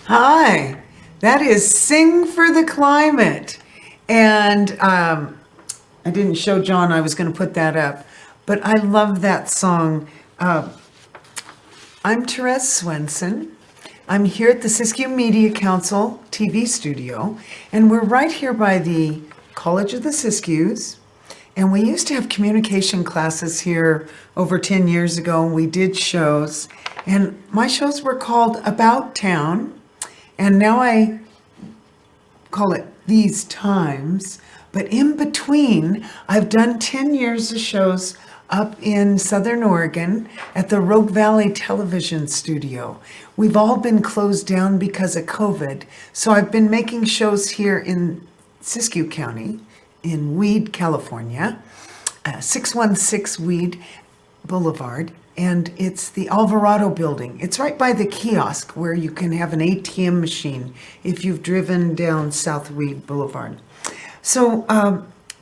Hi, that is Sing for the Climate. And I didn't show John, I was going to put that up, but I love that song. I'm Therese Swenson. I'm here at the Siskiyou Media Council TV studio, and we're right here by the College of the Siskiyous. And we used to have communication classes here over 10 years ago, and we did shows. And my shows were called About Town, and now I call it These Times. But in between, I've done 10 years of shows up in Southern Oregon at the Rogue Valley Television Studio. We've all been closed down because of COVID, so I've been making shows here in Siskiyou County, in Weed, California, 616 Weed Boulevard, and it's the Alvarado building. It's right by the kiosk where you can have an ATM machine if you've driven down South Weed Boulevard. So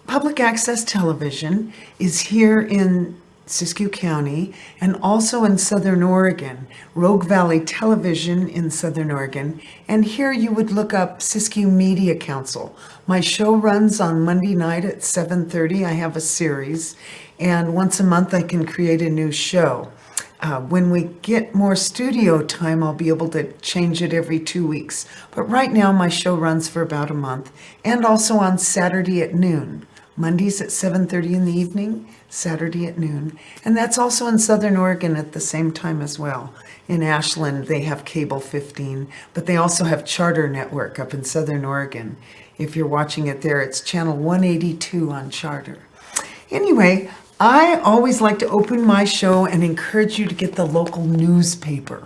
public access television is here in Siskiyou County and also in Southern Oregon, Rogue Valley Television in Southern Oregon. And here you would look up Siskiyou Media Council. My show runs on Monday night at 7:30. I have a series, and once a month I can create a new show. When we get more studio time, I'll be able to change it every 2 weeks. But right now my show runs for about a month, and also on Saturday at noon. Mondays at 7:30 in the evening, Saturday at noon. And that's also in Southern Oregon at the same time as well. In Ashland, they have Cable 15, but they also have Charter Network up in Southern Oregon. If you're watching it there, it's channel 182 on Charter. Anyway, I always like to open my show and encourage you to get the local newspaper.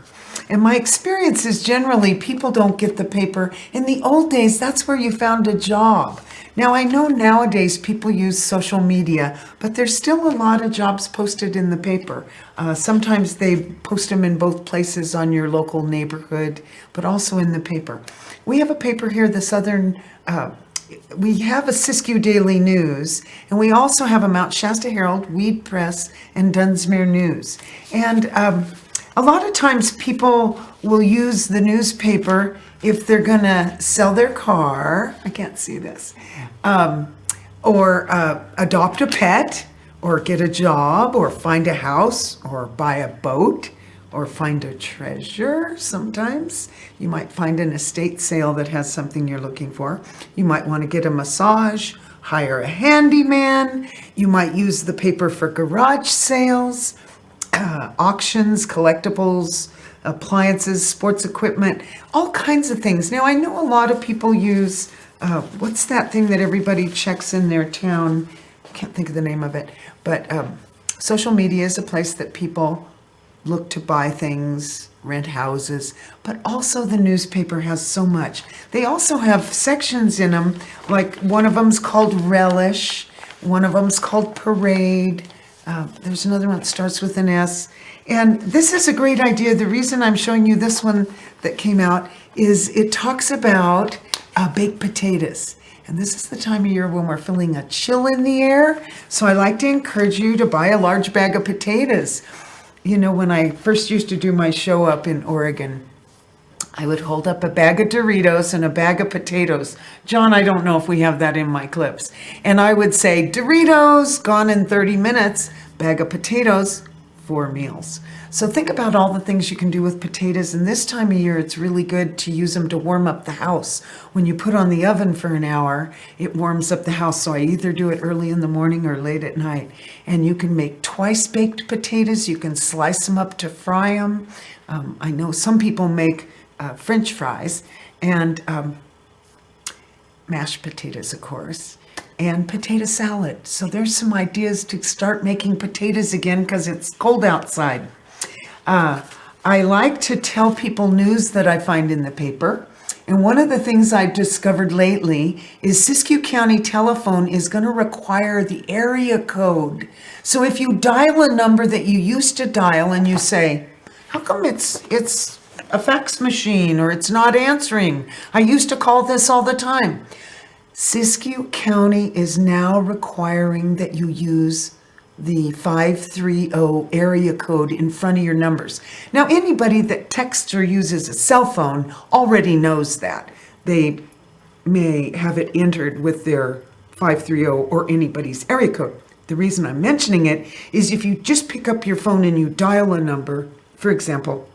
And my experience is generally people don't get the paper. In the old days, that's where you found a job. Now, I know nowadays people use social media, but there's still a lot of jobs posted in the paper. Sometimes they post them in both places on your local neighborhood, but also in the paper. We have a paper here, we have a Siskiyou Daily News, and we also have a Mount Shasta Herald, Weed Press, and Dunsmuir News. And a lot of times people will use the newspaper if they're going to sell their car, I can't see this, or adopt a pet, or get a job, or find a house, or buy a boat, or find a treasure. Sometimes you might find an estate sale that has something you're looking for. You might want to get a massage, hire a handyman. You might use the paper for garage sales, auctions, collectibles, appliances, sports equipment, all kinds of things. Now, I know a lot of people use, what's that thing that everybody checks in their town? I can't think of the name of it, but social media is a place that people look to buy things, rent houses, but also the newspaper has so much. They also have sections in them, like one of them's called Relish, one of them's called Parade. There's another one that starts with an S. And this is a great idea. The reason I'm showing you this one that came out is it talks about baked potatoes. And this is the time of year when we're feeling a chill in the air. So I like to encourage you to buy a large bag of potatoes. You know, when I first used to do my show up in Oregon, I would hold up a bag of Doritos and a bag of potatoes. John, I don't know if we have that in my clips. And I would say, Doritos, gone in 30 minutes, bag of potatoes, 4 meals. So think about all the things you can do with potatoes. And this time of year, it's really good to use them to warm up the house. When you put on the oven for an hour, it warms up the house. So I either do it early in the morning or late at night. And you can make twice baked potatoes. You can slice them up to fry them. I know some people make French fries and mashed potatoes, of course. and potato salad. So there's some ideas to start making potatoes again because it's cold outside. I like to tell people news that I find in the paper. And one of the things I've discovered lately is Siskiyou County telephone is going to require the area code. So if you dial a number that you used to dial and you say, how come it's a fax machine or it's not answering? I used to call this all the time. Siskiyou County is now requiring that you use the 530 area code in front of your numbers. Now, anybody that texts or uses a cell phone already knows that. They may have it entered with their 530 or anybody's area code. The reason I'm mentioning it is if you just pick up your phone and you dial a number, for example,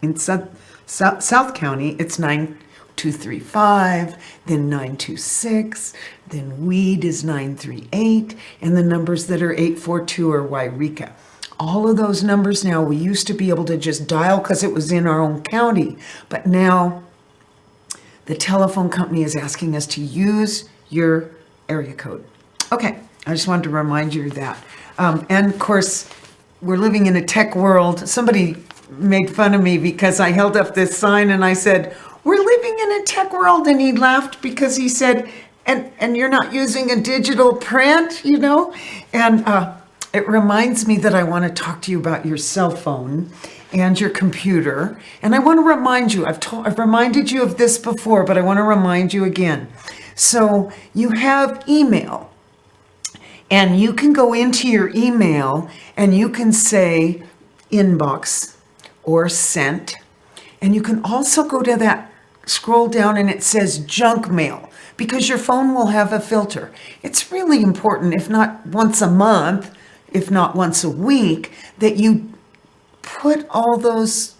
in South County, it's 9235, then 926, then Weed is 938, and the numbers that are 842 are Wairika. All of those numbers now, we used to be able to just dial because it was in our own county, but now the telephone company is asking us to use your area code. Okay, I just wanted to remind you of that. And of course, we're living in a tech world. Somebody made fun of me because I held up this sign and I said, we're living in a tech world, and he laughed because he said, and you're not using a digital print, you know? And it reminds me that I want to talk to you about your cell phone and your computer. And I want to remind you, I've reminded you of this before, but I want to remind you again. So you have email, and you can go into your email and you can say inbox or sent. And you can also go to that, scroll down, and it says junk mail, because your phone will have a filter. It's really important, if not once a month, if not once a week, that you put all those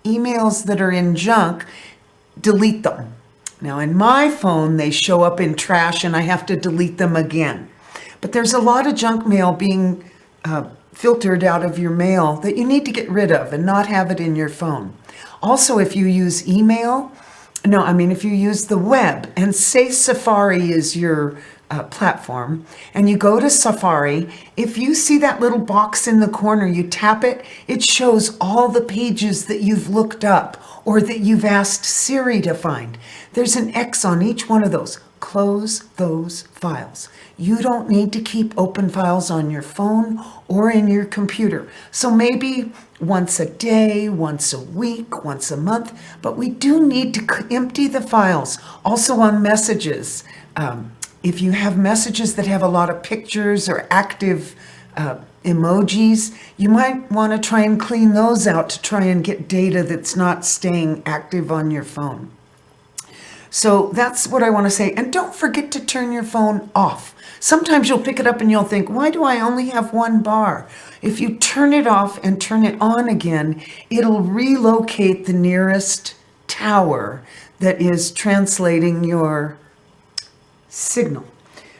emails that are in junk, delete them. Now in my phone, they show up in trash and I have to delete them again. But there's a lot of junk mail being filtered out of your mail that you need to get rid of and not have it in your phone. Also, if you use email, if you use the web, and say Safari is your platform, and you go to Safari, if you see that little box in the corner, you tap it, it shows all the pages that you've looked up or that you've asked Siri to find. There's an X on each one of those. Close those files. You don't need to keep open files on your phone or in your computer. So maybe once a day, once a week, once a month, but we do need to empty the files. Also on messages, if you have messages that have a lot of pictures or active emojis, you might want to try and clean those out to try and get data that's not staying active on your phone. So that's what I want to say. And don't forget to turn your phone off. Sometimes you'll pick it up and you'll think, why do I only have one bar? If you turn it off and turn it on again, it'll relocate the nearest tower that is translating your signal.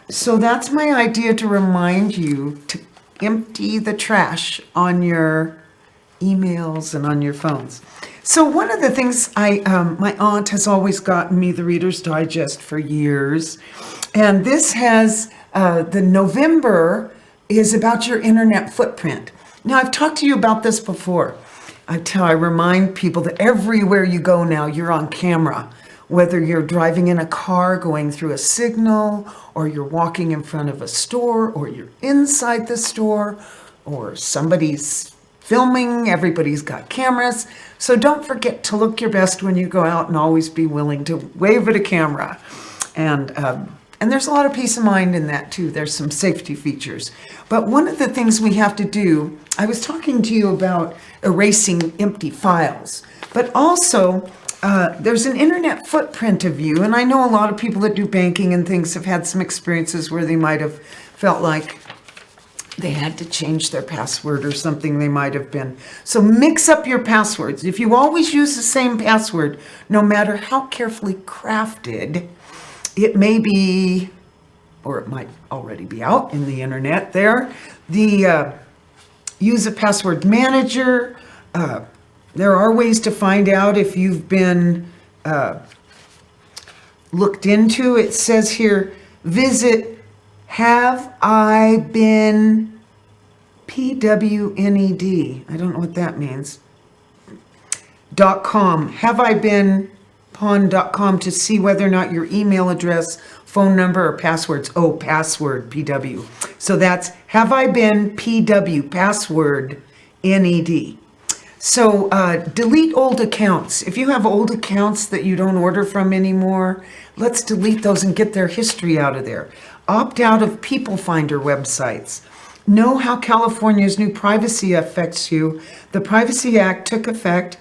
So that's my idea, to remind you to empty the trash on your emails and on your phones. So one of the things my aunt has always gotten me the Reader's Digest for years, and this has the November is about your internet footprint. Now, I've talked to you about this before. I remind people that everywhere you go now, you're on camera, whether you're driving in a car going through a signal, or you're walking in front of a store, or you're inside the store, or somebody's filming, everybody's got cameras. So don't forget to look your best when you go out, and always be willing to wave at a camera. And there's a lot of peace of mind in that too. There's some safety features. But one of the things we have to do, I was talking to you about erasing empty files, but also there's an internet footprint of you. And I know a lot of people that do banking and things have had some experiences where they might have felt like they had to change their password or something they might have been. So mix up your passwords. If you always use the same password, no matter how carefully crafted, it may be, or it might already be out in the internet there. Use a password manager. There are ways to find out if you've been looked into. It says here, visit Have I Been PWNED. I don't know what that means. .com. Have I been pawn.com to see whether or not your email address, phone number, or passwords. Oh, password, PW. So that's Have I Been PW, password, NED. So delete old accounts. If you have old accounts that you don't order from anymore, let's delete those and get their history out of there. Opt out of People Finder websites. Know how California's new privacy affects you. The Privacy Act took effect.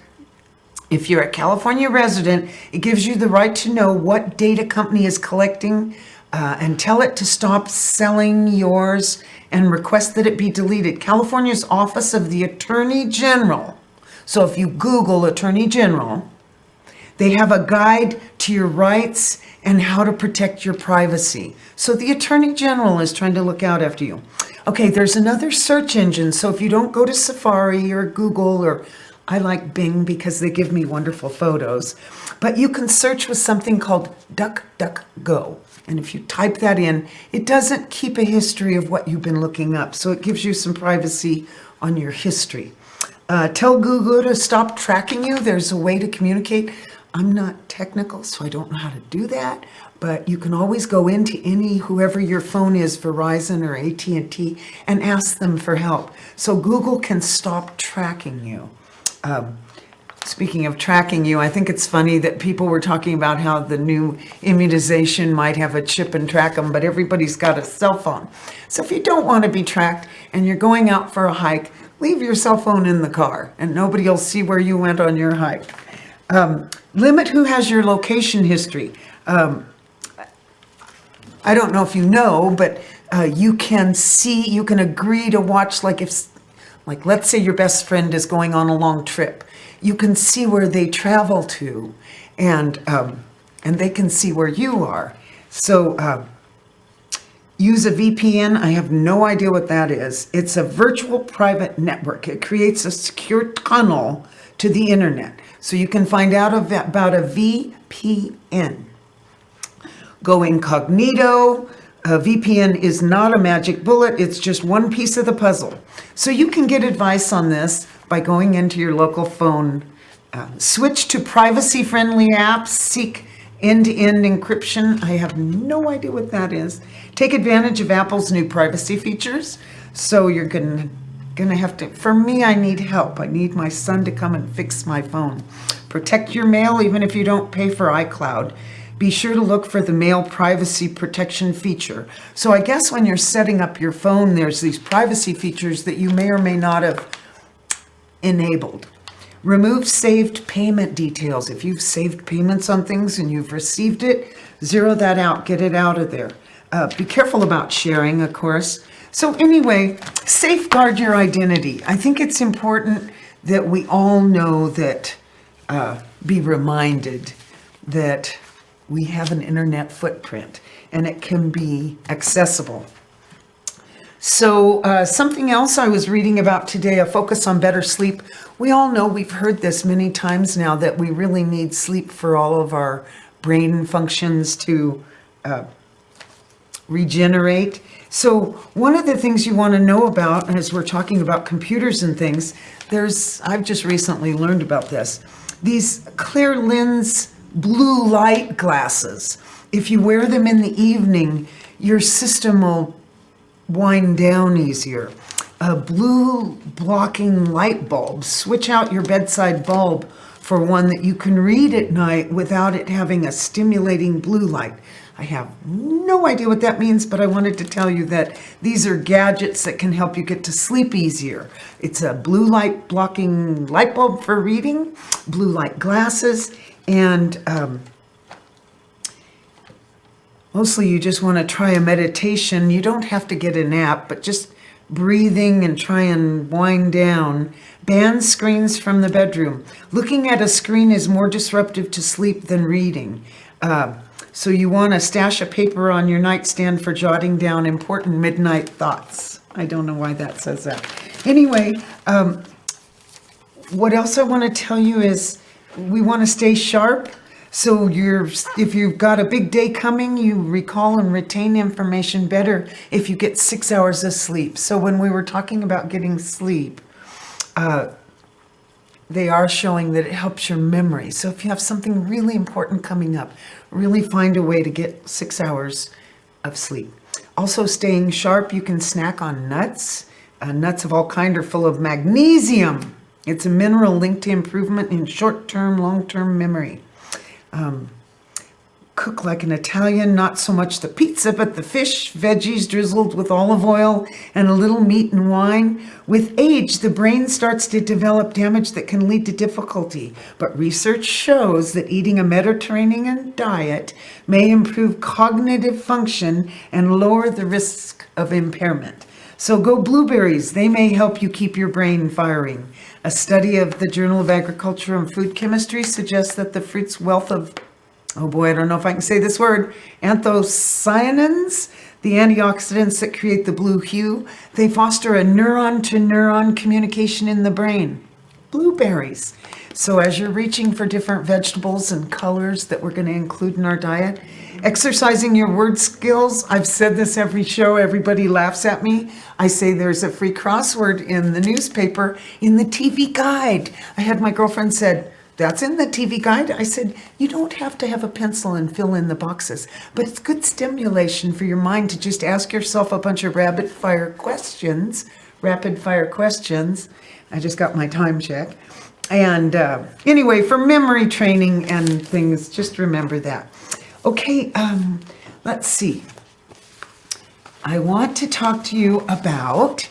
If you're a California resident, it gives you the right to know what data company is collecting and tell it to stop selling yours and request that it be deleted. California's Office of the Attorney General. So if you Google Attorney General, they have a guide to your rights and how to protect your privacy. So the Attorney General is trying to look out after you. Okay, there's another search engine. So if you don't go to Safari or Google, or I like Bing because they give me wonderful photos, but you can search with something called DuckDuckGo. And if you type that in, it doesn't keep a history of what you've been looking up. So it gives you some privacy on your history. Tell Google to stop tracking you. There's a way to communicate. I'm not technical, so I don't know how to do that. But you can always go into whoever your phone is, Verizon or AT&T, and ask them for help. So Google can stop tracking you. Speaking of tracking you, I think it's funny that people were talking about how the new immunization might have a chip and track them, but everybody's got a cell phone. So if you don't want to be tracked and you're going out for a hike, leave your cell phone in the car and nobody will see where you went on your hike. Limit who has your location history. I don't know if you know, but you can agree to watch, like let's say your best friend is going on a long trip. You can see where they travel to, and they can see where you are. So use a VPN. I have no idea what that is. It's a virtual private network. It creates a secure tunnel to the internet. So you can find out about a VPN. Go incognito. A VPN is not a magic bullet. It's just one piece of the puzzle. So you can get advice on this by going into your local phone. Switch to privacy-friendly apps. Seek end-to-end encryption. I have no idea what that is. Take advantage of Apple's new privacy features. So you're gonna have to, for me, I need help. I need my son to come and fix my phone. Protect your mail even if you don't pay for iCloud. Be sure to look for the mail privacy protection feature. So I guess when you're setting up your phone, there's these privacy features that you may or may not have enabled. Remove saved payment details. If you've saved payments on things and you've received it, zero that out, get it out of there. Be careful about sharing, of course. So anyway, safeguard your identity. I think it's important that we all know that, be reminded that we have an internet footprint and it can be accessible. So something else I was reading about today, a focus on better sleep. We all know, we've heard this many times now, that we really need sleep for all of our brain functions to regenerate. So one of the things you want to know about, as we're talking about computers and things, I've just recently learned about this, these clear lens blue light glasses. If you wear them in the evening, your system will wind down easier. Blue blocking light bulbs. Switch out your bedside bulb for one that you can read at night without it having a stimulating blue light. I have no idea what that means, but I wanted to tell you that these are gadgets that can help you get to sleep easier. It's a blue light blocking light bulb for reading, blue light glasses, and mostly you just want to try a meditation. You don't have to get a nap, but just breathing and try and wind down. Ban screens from the bedroom. Looking at a screen is more disruptive to sleep than reading. So you want to stash a paper on your nightstand for jotting down important midnight thoughts. I don't know why that says that. Anyway, what else I want to tell you is we want to stay sharp. So if you've got a big day coming, you recall and retain information better if you get 6 hours of sleep. So when we were talking about getting sleep, they are showing that it helps your memory. So if you have something really important coming up, really find a way to get 6 hours of sleep. Also, staying sharp, you can snack on nuts. Nuts of all kind are full of magnesium. It's a mineral linked to improvement in short-term, long-term memory. Cook like an Italian, not so much the pizza, but the fish, veggies drizzled with olive oil and a little meat and wine. With age, the brain starts to develop damage that can lead to difficulty. But research shows that eating a Mediterranean diet may improve cognitive function and lower the risk of impairment. So go blueberries. They may help you keep your brain firing. A study of the Journal of Agriculture and Food Chemistry suggests that the fruit's wealth of, oh boy, I don't know if I can say this word, anthocyanins, the antioxidants that create the blue hue, they foster a neuron-to-neuron communication in the brain. Blueberries. So as you're reaching for different vegetables and colors that we're going to include in our diet, exercising your word skills. I've said this every show. Everybody laughs at me. I say there's a free crossword in the newspaper in the TV guide. I had my girlfriend said, that's in the TV guide? I said, you don't have to have a pencil and fill in the boxes, but it's good stimulation for your mind to just ask yourself a bunch of rapid fire questions. I just got my time check. And anyway, for memory training and things, just remember that. Okay, let's see. I want to talk to you about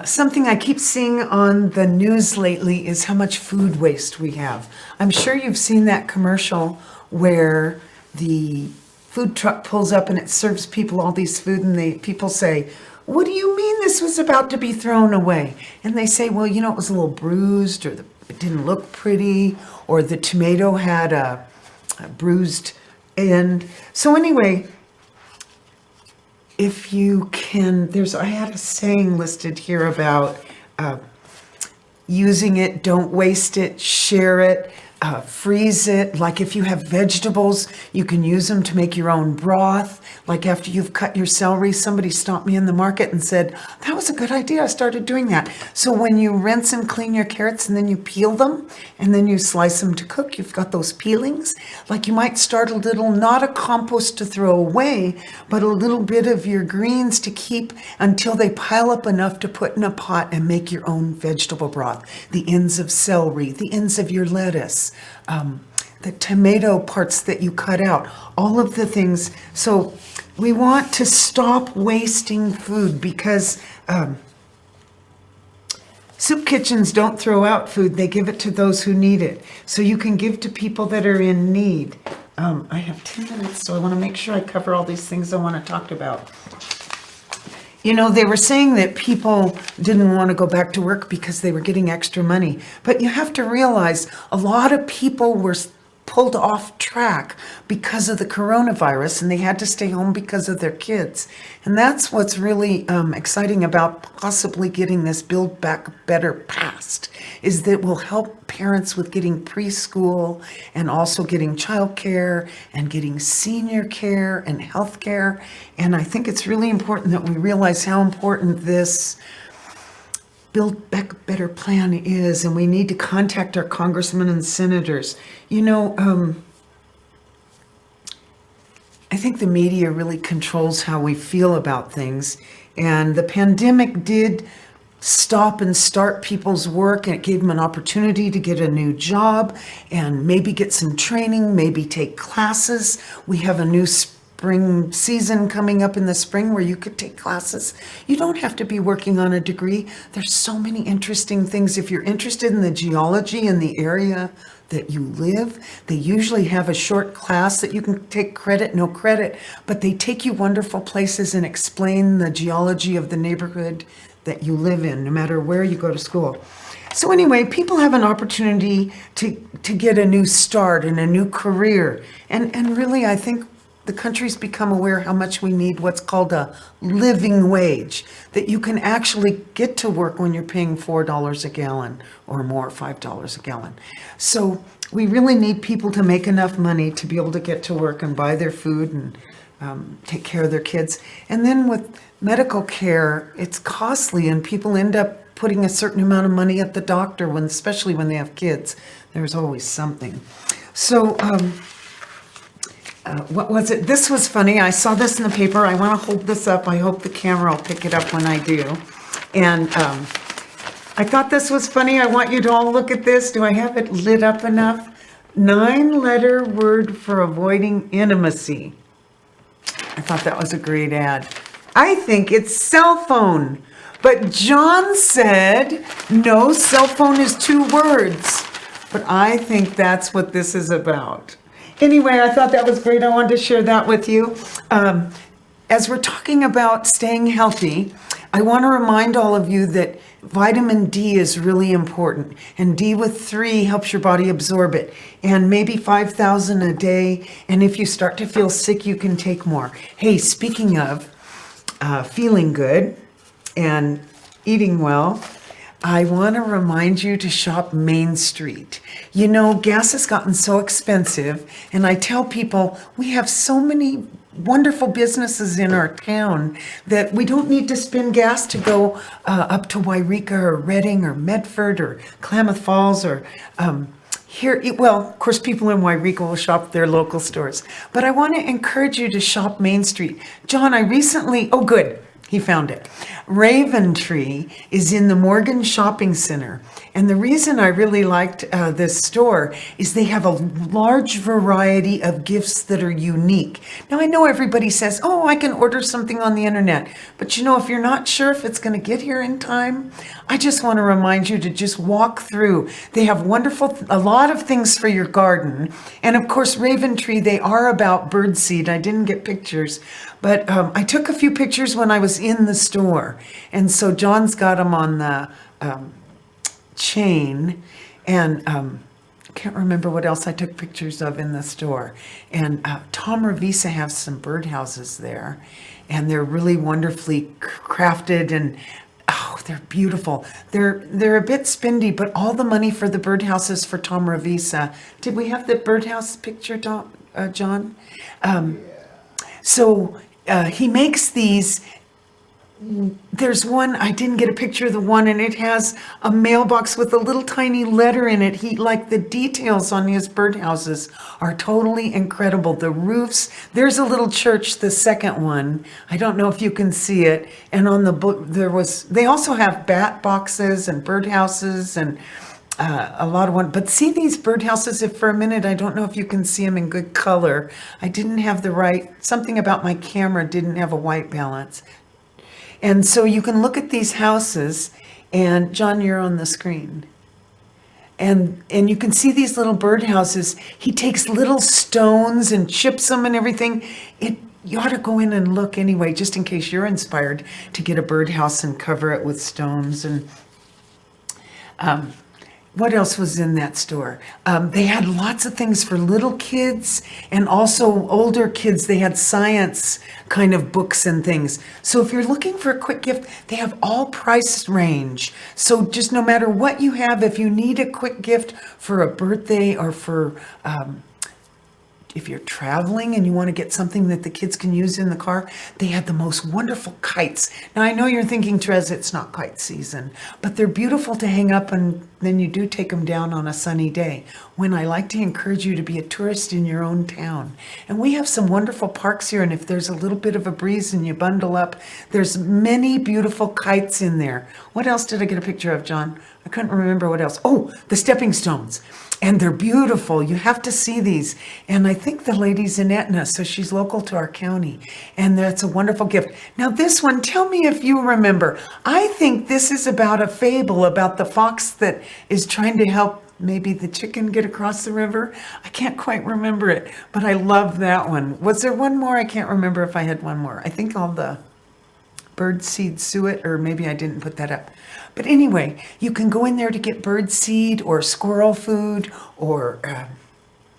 something I keep seeing on the news lately is how much food waste we have. I'm sure you've seen that commercial where the food truck pulls up and it serves people all these food and people say, what do you mean this was about to be thrown away? And they say, well, it was a little bruised, or it didn't look pretty, or the tomato had a bruised end. So anyway, if you can, I had a saying listed here about using it, don't waste it, share it, freeze it. Like if you have vegetables, you can use them to make your own broth. Like after you've cut your celery, somebody stopped me in the market and said, that was a good idea. I started doing that. So when you rinse and clean your carrots and then you peel them and then you slice them to cook, you've got those peelings. Like you might start a little, not a compost to throw away, but a little bit of your greens to keep until they pile up enough to put in a pot and make your own vegetable broth. The ends of celery, the ends of your lettuce, the tomato parts that you cut out, all of the things. So we want to stop wasting food because soup kitchens don't throw out food. They give it to those who need it. So you can give to people that are in need. I have 10 minutes, so I want to make sure I cover all these things I want to talk about. They were saying that people didn't want to go back to work because they were getting extra money. But you have to realize a lot of people were pulled off track because of the coronavirus, and they had to stay home because of their kids. And that's what's really exciting about possibly getting this Build Back Better passed, is that it will help parents with getting preschool and also getting childcare and getting senior care and health care. And I think it's really important that we realize how important this Build Back Better plan is, and we need to contact our congressmen and senators. I think the media really controls how we feel about things, and the pandemic did stop and start people's work, and it gave them an opportunity to get a new job and maybe get some training, maybe take classes. We have a new spring season coming up in the spring where you could take classes. You don't have to be working on a degree. There's so many interesting things. If you're interested in the geology in the area that you live, they usually have a short class that you can take credit, no credit, but they take you wonderful places and explain the geology of the neighborhood that you live in, no matter where you go to school. So anyway, people have an opportunity to get a new start and a new career. And really, I think the country's become aware how much we need what's called a living wage. that you can actually get to work when you're paying $4 a gallon or more, $5 a gallon. So we really need people to make enough money to be able to get to work and buy their food and take care of their kids. And then with medical care, it's costly, and people end up putting a certain amount of money at the doctor, when, especially when they have kids. There's always something. So what was it? This was funny. I saw this in the paper. I want to hold this up. I hope the camera will pick it up when I do. And I thought this was funny. I want you to all look at this. Do I have it lit up enough? 9-letter word for avoiding intimacy. I thought that was a great ad. I think it's cell phone. But John said, no, cell phone is 2 words. But I think that's what this is about. Anyway, I thought that was great. I wanted to share that with you. As we're talking about staying healthy, I want to remind all of you that vitamin D is really important. And D with 3 helps your body absorb it. And maybe 5,000 a day. And if you start to feel sick, you can take more. Hey, speaking of feeling good and eating well, I want to remind you to shop Main Street. You know, gas has gotten so expensive, and I tell people we have so many wonderful businesses in our town that we don't need to spend gas to go up to Wairika or Redding or Medford or Klamath Falls or here. Well, of course, people in Wairika will shop at their local stores, but I want to encourage you to shop Main Street. John, I recently, oh good, he found it. Raven Tree is in the Morgan Shopping Center. And the reason I really liked this store is they have a large variety of gifts that are unique. Now, I know everybody says, oh, I can order something on the internet. But you know, if you're not sure if it's going to get here in time, I just want to remind you to just walk through. They have a lot of things for your garden. And of course, Raven Tree, they are about birdseed. I didn't get pictures, but I took a few pictures when I was in the store. And so John's got them on the chain, and I can't remember what else I took pictures of in the store. And Tom Revisa has some birdhouses there, and they're really wonderfully crafted, and oh, they're beautiful. They're a bit spendy, but all the money for the birdhouses for Tom Revisa. Did we have the birdhouse picture, John? So he makes these. There's one, I didn't get a picture of the one, and it has a mailbox with a little tiny letter in it. Like the details on his birdhouses are totally incredible. The roofs, there's a little church, the second one. I don't know if you can see it. And on the book, they also have bat boxes and birdhouses and a lot of one. But see these birdhouses, if for a minute, I don't know if you can see them in good color. I didn't have something about my camera didn't have a white balance. And so you can look at these houses, and John, you're on the screen. And you can see these little birdhouses. He takes little stones and chips them and everything. You ought to go in and look anyway, just in case you're inspired to get a birdhouse and cover it with stones. And what else was in that store? They had lots of things for little kids and also older kids. They had science kind of books and things. So if you're looking for a quick gift, they have all price range. So just no matter what you have, if you need a quick gift for a birthday or for if you're traveling and you want to get something that the kids can use in the car, they had the most wonderful kites. Now, I know you're thinking, Therese, it's not kite season, but they're beautiful to hang up, and then you do take them down on a sunny day, when I like to encourage you to be a tourist in your own town. And we have some wonderful parks here, and if there's a little bit of a breeze and you bundle up, there's many beautiful kites in there. What else did I get a picture of, John? I couldn't remember what else. Oh, the stepping stones. And they're beautiful. You have to see these. And I think the lady's in Etna, so she's local to our county. And that's a wonderful gift. Now this one, tell me if you remember. I think this is about a fable about the fox that is trying to help maybe the chicken get across the river. I can't quite remember it, but I love that one. Was there one more? I can't remember if I had one more. I think all the birdseed suet, or maybe I didn't put that up. But anyway, you can go in there to get birdseed or squirrel food or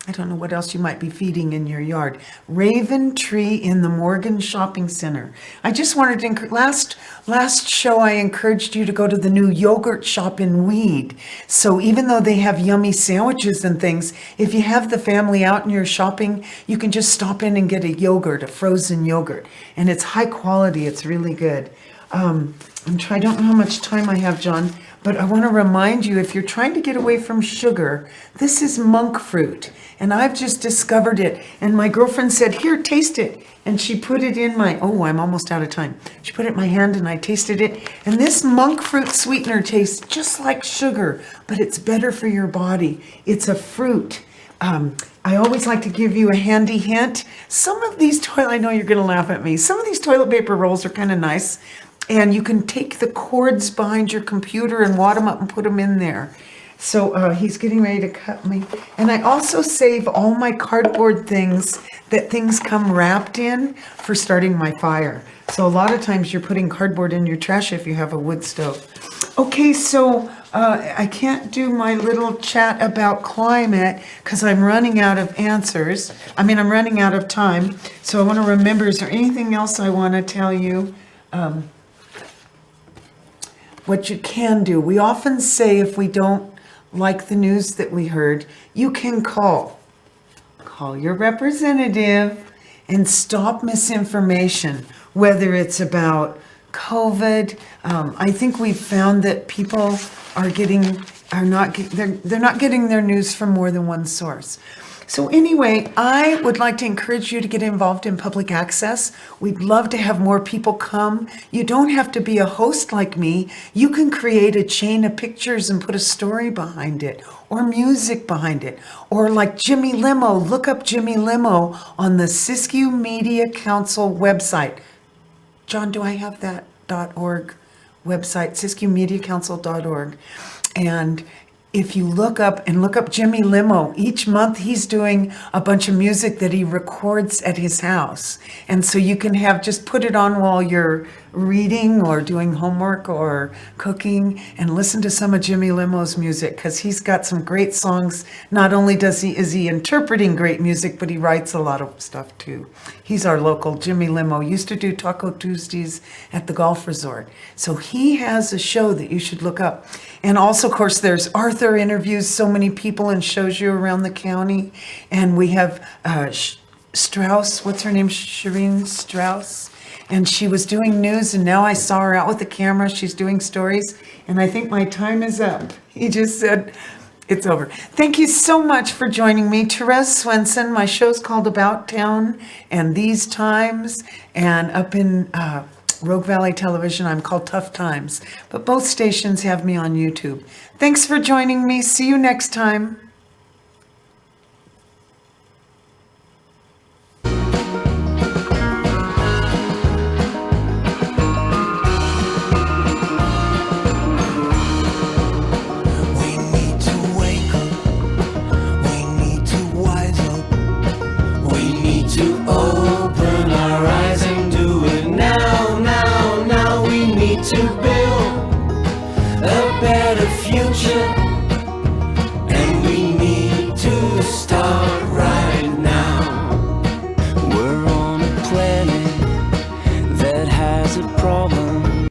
I don't know what else you might be feeding in your yard. Raven Tree in the Morgan Shopping Center. I just wanted to last show I encouraged you to go to the new yogurt shop in Weed. So even though they have yummy sandwiches and things, if you have the family out and you're shopping, you can just stop in and get a yogurt, a frozen yogurt, and it's high quality. It's really good. I don't know how much time I have, John, but I want to remind you, if you're trying to get away from sugar, this is monk fruit. And I've just discovered it. And my girlfriend said, here, taste it. And she put it in my, I'm almost out of time. She put it in my hand and I tasted it. And this monk fruit sweetener tastes just like sugar, but it's better for your body. It's a fruit. I always like to give you a handy hint. Some of these I know you're going to laugh at me. Some of these toilet paper rolls are kind of nice. And you can take the cords behind your computer and wad them up and put them in there. So he's getting ready to cut me. And I also save all my cardboard things that things come wrapped in for starting my fire. So a lot of times you're putting cardboard in your trash if you have a wood stove. Okay, so I can't do my little chat about climate because I'm running out of answers. I'm running out of time. So I want to remember, is there anything else I want to tell you? What you can do. We often say if we don't like the news that we heard, you can call your representative and stop misinformation, whether it's about COVID. I think we've found that people they're not getting their news from more than one source. So anyway, I would like to encourage you to get involved in public access. We'd love to have more people come. You don't have to be a host like me. You can create a chain of pictures and put a story behind it, or music behind it. Or like Jimmy Limo, look up Jimmy Limo on the Siskiyou Media Council website. John, do I have that .org website, SiskiyouMediaCouncil.org? And if you look up Jimmy Limo, each month he's doing a bunch of music that he records at his house. And so you can just put it on while you're reading or doing homework or cooking and listen to some of Jimmy Limo's music, because he's got some great songs. Not only is he interpreting great music, but he writes a lot of stuff too. He's our local Jimmy Limo. Used to do Taco Tuesdays at the golf resort. So he has a show that you should look up. And also, of course, there's Arthur interviews so many people and shows you around the county. And we have Strauss, what's her name? Shireen Strauss. And she was doing news, and now I saw her out with the camera. She's doing stories, and I think my time is up. He just said, it's over. Thank you so much for joining me. Therese Swenson. My show's called About Town and These Times, and up in Rogue Valley Television, I'm called Tough Times. But both stations have me on YouTube. Thanks for joining me. See you next time. To build a better future, and we need to start right now. We're on a planet that has a problem.